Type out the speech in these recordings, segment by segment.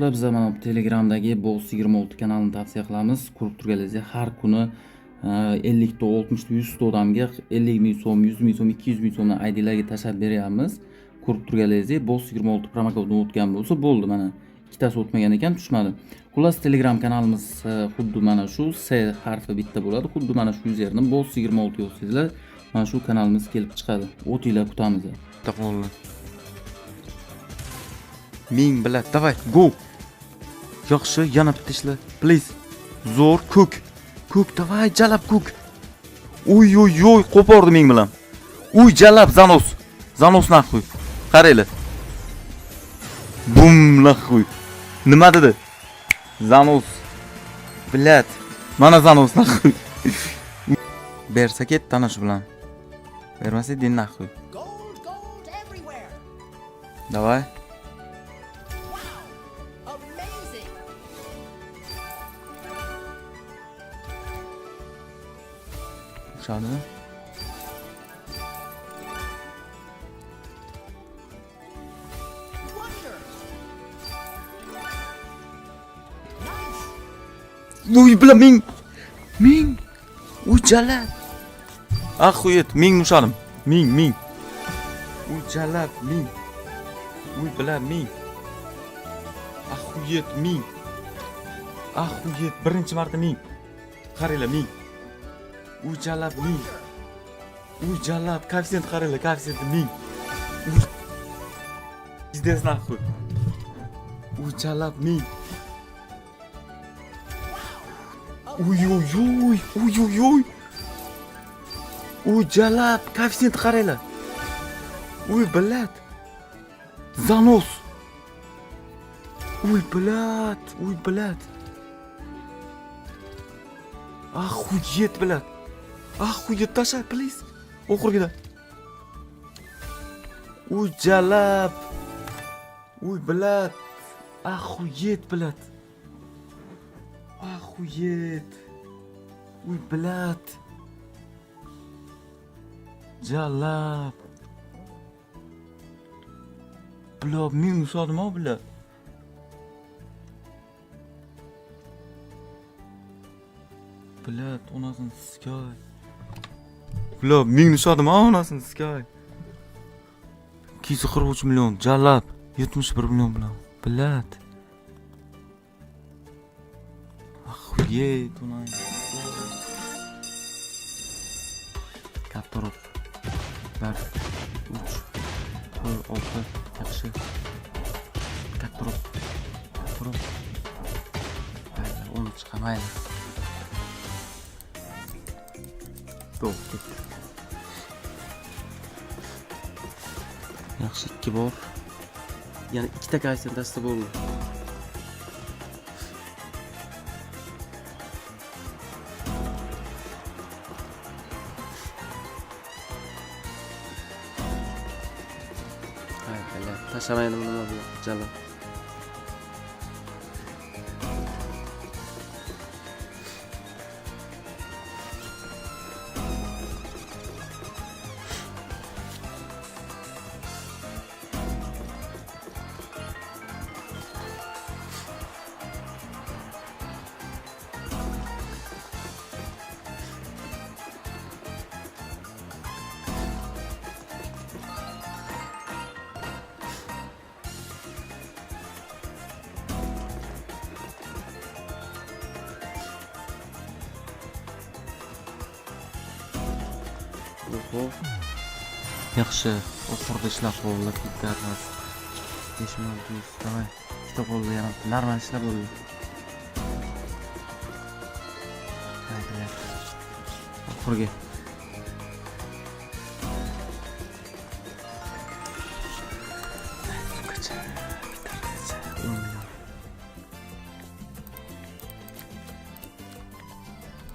do'stlar, biz mana Telegramdagi Boss 26 kanalini tavsiya qilamiz. Ko'rib turganingizdek, har kuni 50 ta, 60 ta, 100 ta odamga 50 ming so'm, 100 ming so'm, 200 ming so'mdan IDlarga tashlab beryapmiz. Ko'rib turganingizdek, Boss 26 promokodni o'tgan bo'lsa bo'ldi, mana ikkitasi o'tmagan ekan, tushmadi. Xullas, Telegram kanalimiz xuddi mana shu S harfi bitta bo'ladi. Xuddi mana shu yuzerni Boss 26 yozsangizlar, mana shu kanalimiz kelib chiqadi. O'tinglar, kutamiz. Davonli. Ming bilat, davay, go. Yaxshi, yana bitta ishla, please. Zo'r, ko'k. Ko'k, davay, jalab ko'k. Uy, qo'pordi ming bilan. Uy, jalab Zanos. Zanos naxuy. Qaranglar. Bum naxuy. Nima dedi? Zanos. Bilat. Mana Zanos naxuy. Bersa ket tanish bilan. Bermasa din naxuy. Давай. Şahane. Uy bilan ming. Uy jalab. Axuyet ming nushadim. Ming. Uy jalab ming. Uy bilan ming. Axuyet ming. Axuyet birinchi marta ming. Qaranglar ming. Uy jalab ming. Uy jalab koeffitsient qaranglar, koeffitsient ming. Bizdes naxuy. Uy jalab ming. Uy. Uy jalab koeffitsient qaranglar. Uy bilat. Zanos. Uy bilat. Axuyet bilat. Axuyet tasha, please. Oxirgida. Uy jalab. Uy bilat. Axuyet bilat. Axuyet. Uy bilat. Jalab. Bular ming usadim-a bular. Bilat, onasini sky. Bular ming usadim-a onasini sky. 243 million jalab, 71 million bilan. Bilat. Axuyet, onay. Kaptorop. 1 3 4 6 yaxshi. Kaptorop. Mayli, uni chiqamaydi. To'g'ri. Yaxshi, 2 bor. Yana ikkita koeffitsiyentasi bo'ldi. Hayır, tashlamaydi nima bu jalab. Yaxshi, oxirida ishlab bo'ldi, bittamas. 5 minut, davay. Ikkita bo'ldi, yana normal ishlab bo'ldi. Haydi. Oxirga.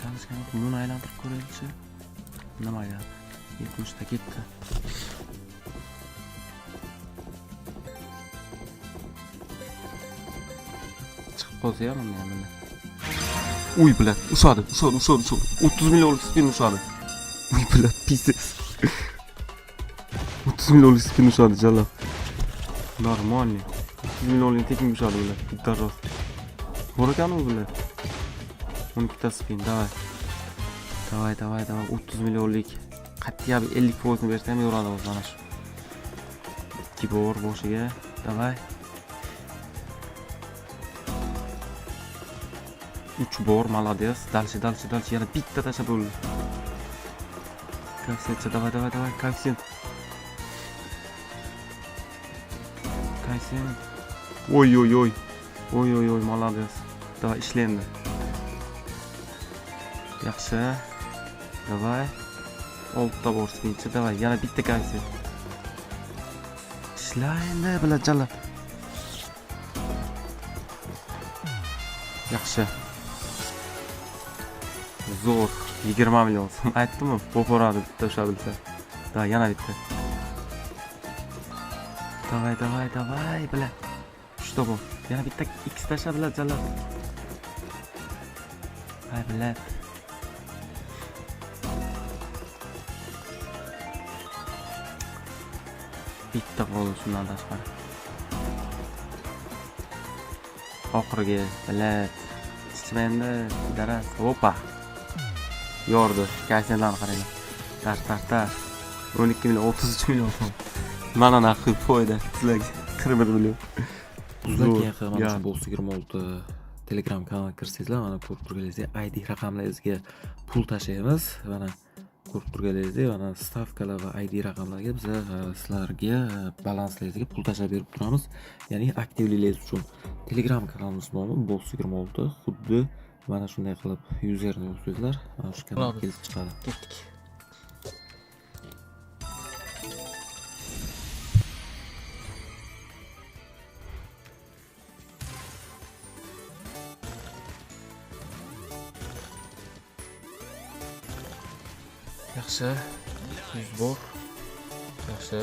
Qancha buni aylantirib ko'raylikchi. Nima ya? 70 ta ketdi. Chiqib qolsa ham mana. Uy bilat, ushadi. 30 million spin ushadi. Uy bilat, pizdes. 30 million spin ushadi jalab. Нормальный. 100 millionlik tekin ushadi bular. Bitta rost. Bor ekan u bular. 12 ta spin, davay. Davay. 30 millionlik. Qattiq 50% ni bersam yoradi o'zi mana shu. 2 bor boshiga. Davay. 3 bor, молодец. Дальше. Yana bitta tashlab bo'ldi. Koeffitsient, давай. Koeffitsient. Oy, молодец. Давай, ishla endi. Yaxshi. Davay. 6 ta bor spinchi. Davay, yana bitta koeffitsient. Ishla endi bilan chala. Yaxshi. Zo'r 20 million so'm aytdim-ku, bo'poradi bitta o'sha bilsa. Da, yana bitta. Davay bilan. Uchta bor. Yana bitta X tasha bilan jala. Hay bilan. Bitta qoldi shundan tashqari. Oxirgi bilan. Ichmenda daras. Opa. Yordi. Koeffitsiyentlarni qaranglar. Tar. 12 million, 33 million so'm. Mana naqd foyda. Sizlarga 41 million. Sizlarga mana shu Boss 26 Telegram kanaliga kirsangizlar, mana ko'rib turganingizdek ID raqamlaringizga pul tashlaymiz. Mana ko'rib turganingizdek, mana stavkalar va ID raqamlarga biz sizlarga balanslaringizga pul tashlab berib turamiz. Ya'ni aktivligingiz uchun. Telegram kanalimiz nomi Boss 26. Xuddi mana shunday qilib yuzerni yozsangizlar, mana shu kanalga kelib chiqadi. Ketdik. Yaxshi. 100 bor. Yaxshi.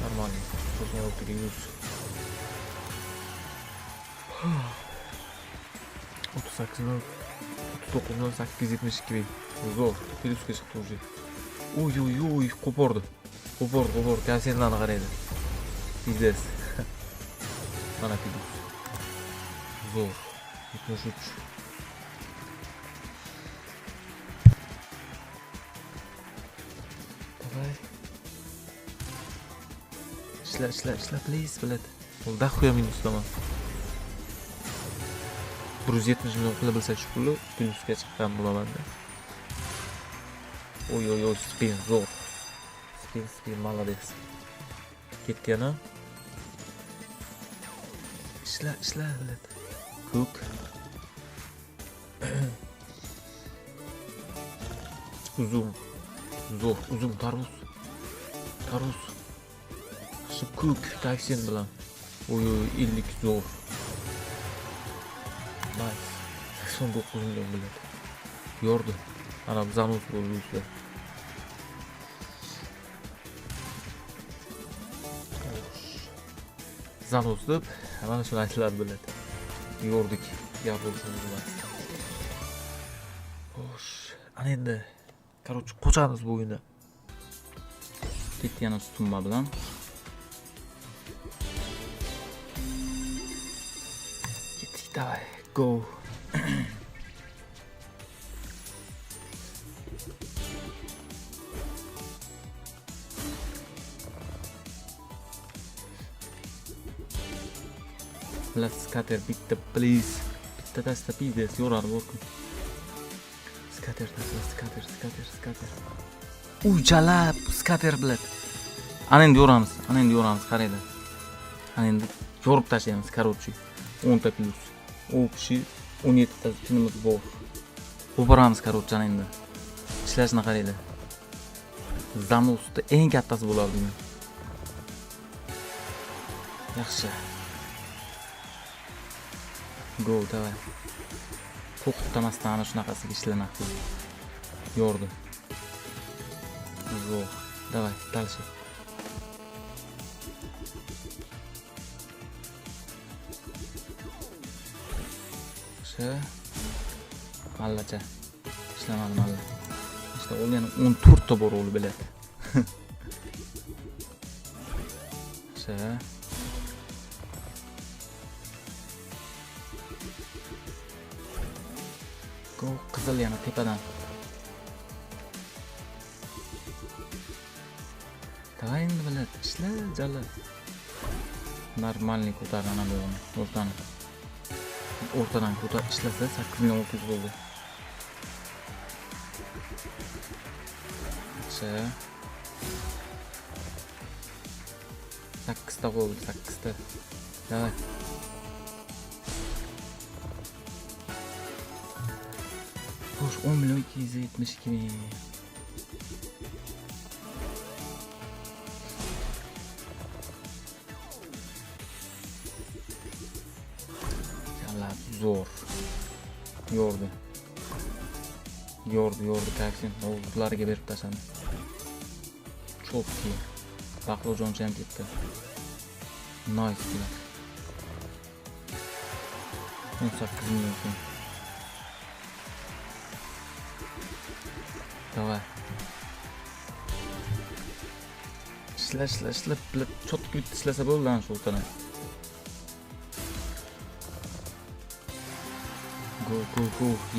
Normal. Qo'shni o'rtaga 100. 38 ming, 39 ming 872 ming. Zo'r. Plyusga chiqdi уже. Oy, qo'pordi. Koeffitsiyentlarni qaraydi. Biznes. Mana plyus. Zo'r. 73. Davay. Ishla, please, bilet. Unda xuya minusdaman. 170 million qilib bilsa shu pulni plyusga chiqqan bo'laman-da. Oy, spin zo'r. Spin молодец. Ketgani. Ishla, bilet. Ko'k. Uzun tarvuz. Shu ko'k koeffitsient bilan. Oy, 50 zo'r. Nice. 89 million bilet. Yordi. Ana Zanus bo'ldi. Zanus deb mana shuni aytlar bilet. Yordik. Gap bo'lsin emas. Xo'sh. Ana endi короче qo'chamiz bu o'yinda. Ketdi yana sutunma bilan. Ketdik, давай. Go. Let's scatter bitta please. Bitta tasta pizdes yorar bo'lsin. Scatter. Jalab scatter bilet. Ana endi yoramiz, qaranglar. Ana endi yorib tashlaymiz, короче. 10 ta plus. Общий 17 ta tinimiz bor. Qo'poramiz, короче, ana endi. Ishlashni qaranglar. Zanusda eng kattasi bo'lardi men. Yaxshi. Go, давай. To'xtamasdan ana shunaqasiga ishlanadi. Yordi. Zo'r. Давай, дальше. Mallacha. Ishlamadi malla. İşte o'lgan 14 ta bor o'li biladi. Go qizil yana tepadan. Давай endi bilat, ishla jala. Normalniy ko'targan bo'lgan. O'rtadan ko'tar ishlasa 8600 bo'ldi. Sakkizta bo'ldi, 8ta. Давай. Xo'sh, 10.272 ming. Zo'r. Yordi taksin. O'zlariga berib tashladi. Chopki. Baqlojonchi ham ketdi. Nice bular. 18 million so'm. Давай. Ishla, bilib cho'tqib ishlasa bo'ldi ana shu o'rtadan. Go.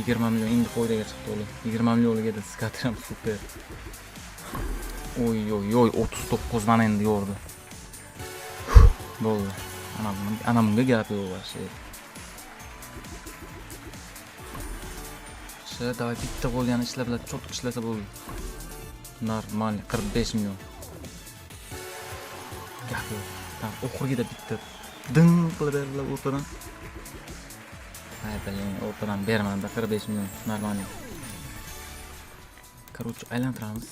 20 million endi foydaga chiqdi ular. 20 millionga da skatram super. Oy 39 dan endi yordi. Bo'ldi. Ana bunga gap yo'q vashi. Davay bitta bo'lgan ishlar bilan cho'tib ishlasa bo'ldi. Normal 45 million. Gap yo'q. Tam oxirgida bitta ding qilib berdilar o'rtadan. Aytaylik, o'rtadan bermadi 45 million normal. Короче, aylantiramiz.